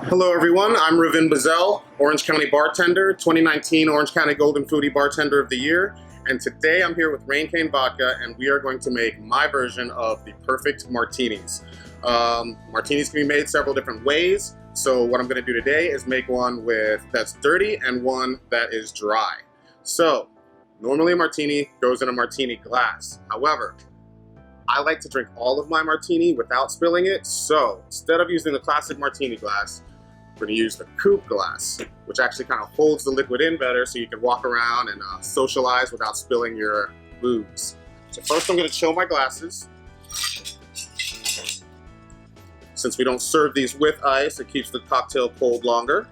Hello everyone, I'm Ravin Buzzell, Orange County bartender, 2019 Orange County Golden Foodie Bartender of the Year, and today I'm here with Reigncane Vodka and we are going to make my version of the perfect martinis. Martinis can be made several different ways, so what I'm going to do today is make one that's dirty and one that is dry. So, normally a martini goes in a martini glass. However, I like to drink all of my martini without spilling it, so instead of using the classic martini glass, we're going to use the coupe glass, which actually kind of holds the liquid in better so you can walk around and socialize without spilling your booze. So first I'm going to chill my glasses. Since we don't serve these with ice, it keeps the cocktail cold longer.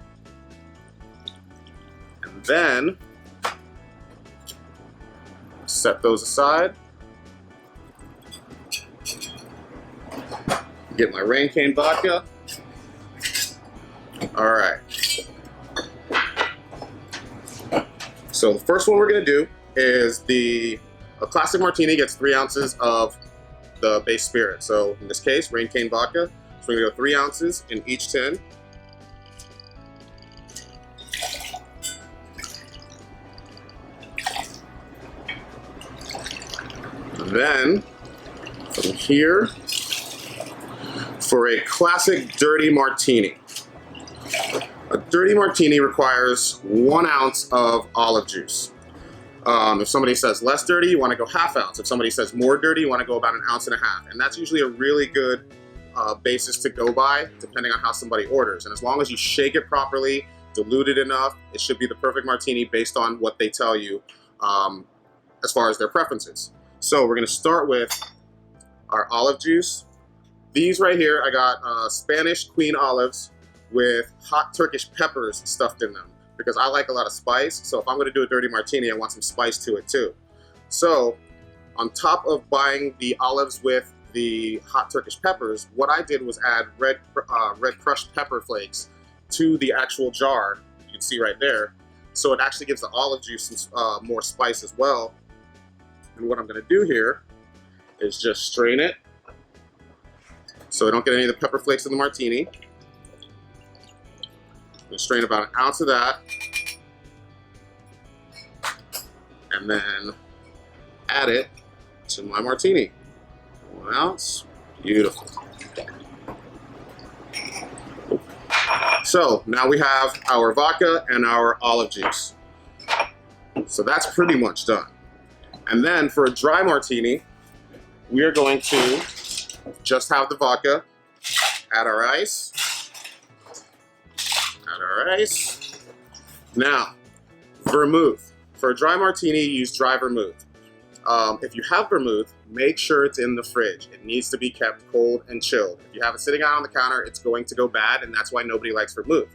And then set those aside. Get my Reigncane Vodka. All right. So the first one we're going to do is a classic martini gets 3 ounces of the base spirit. So in this case, Reigncane Vodka. So we're going to go 3 ounces in each tin. And then from here, for a classic dirty martini. A dirty martini requires 1 ounce of olive juice. If somebody says less dirty, you want to go ½ ounce. If somebody says more dirty, you want to go about 1.5 ounces. And that's usually a really good basis to go by, depending on how somebody orders. And as long as you shake it properly, dilute it enough, it should be the perfect martini based on what they tell you as far as their preferences. So we're going to start with our olive juice. These right here, I got Spanish Queen olives with hot Turkish peppers stuffed in them because I like a lot of spice. So if I'm going to do a dirty martini, I want some spice to it too. So on top of buying the olives with the hot Turkish peppers, what I did was add red crushed pepper flakes to the actual jar. You can see right there. So it actually gives the olive juice some more spice as well. And what I'm going to do here is just strain it so I don't get any of the pepper flakes in the martini. I'm going to strain about 1 ounce of that and then add it to my martini. 1 ounce. Beautiful. So now we have our vodka and our olive juice. So that's pretty much done. And then for a dry martini, we are going to just have the vodka, add our ice. Add our ice. Now, vermouth. For a dry martini, use dry vermouth. If you have vermouth, make sure it's in the fridge. It needs to be kept cold and chilled. If you have it sitting out on the counter, it's going to go bad, and that's why nobody likes vermouth.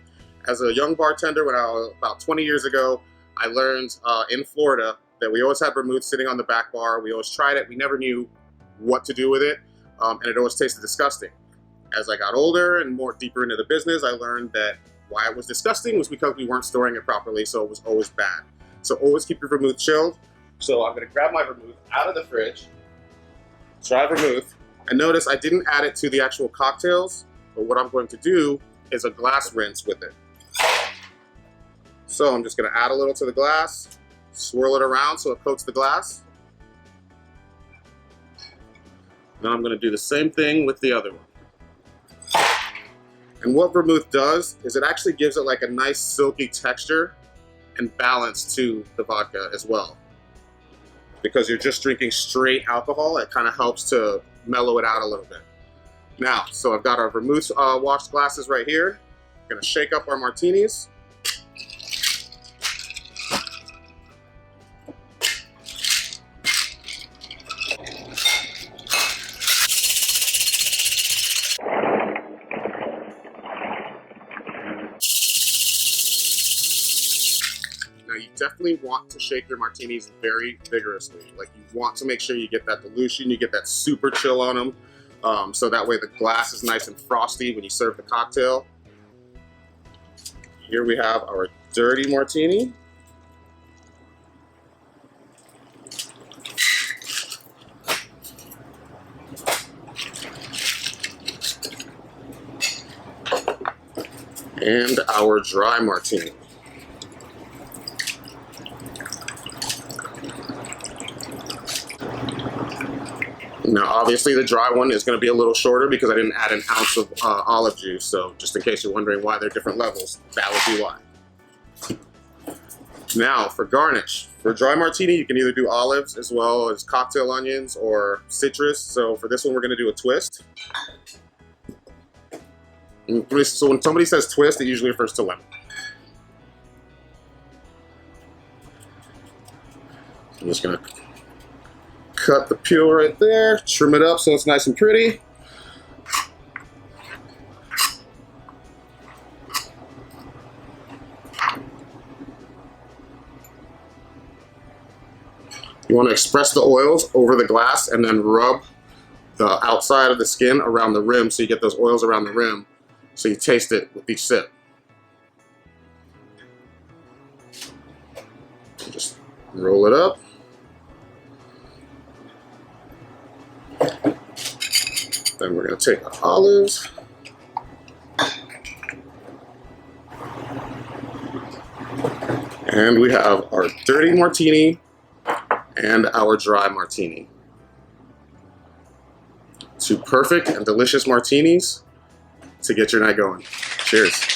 As a young bartender, about 20 years ago, I learned in Florida that we always had vermouth sitting on the back bar. We always tried it. We never knew what to do with it, and it always tasted disgusting. As I got older and more deeper into the business, I learned that why it was disgusting was because we weren't storing it properly, so it was always bad. So always keep your vermouth chilled. So I'm going to grab my vermouth out of the fridge, dry vermouth, and notice I didn't add it to the actual cocktails, but what I'm going to do is a glass rinse with it. So I'm just going to add a little to the glass, swirl it around so it coats the glass. Then I'm going to do the same thing with the other one. And what vermouth does is it actually gives it like a nice silky texture and balance to the vodka as well. Because you're just drinking straight alcohol, it kind of helps to mellow it out a little bit. Now, so I've got our vermouth washed glasses right here. I'm gonna shake up our martinis. Now you definitely want to shake your martinis very vigorously. Like you want to make sure you get that dilution, you get that super chill on them, so that way the glass is nice and frosty when you serve the cocktail. Here we have our dirty martini. and our dry martini. Now, obviously, the dry one is going to be a little shorter because I didn't add an ounce of olive juice. So just in case you're wondering why they're different levels, that would be why. Now, for garnish. For a dry martini, you can either do olives as well as cocktail onions or citrus. So for this one, we're going to do a twist. So when somebody says twist, it usually refers to lemon. I'm just going to cut the peel right there, trim it up so it's nice and pretty. You want to express the oils over the glass and then rub the outside of the skin around the rim so you get those oils around the rim so you taste it with each sip. Just roll it up. Then we're going to take our olives. And we have our dirty martini and our dry martini. Two perfect and delicious martinis to get your night going. Cheers.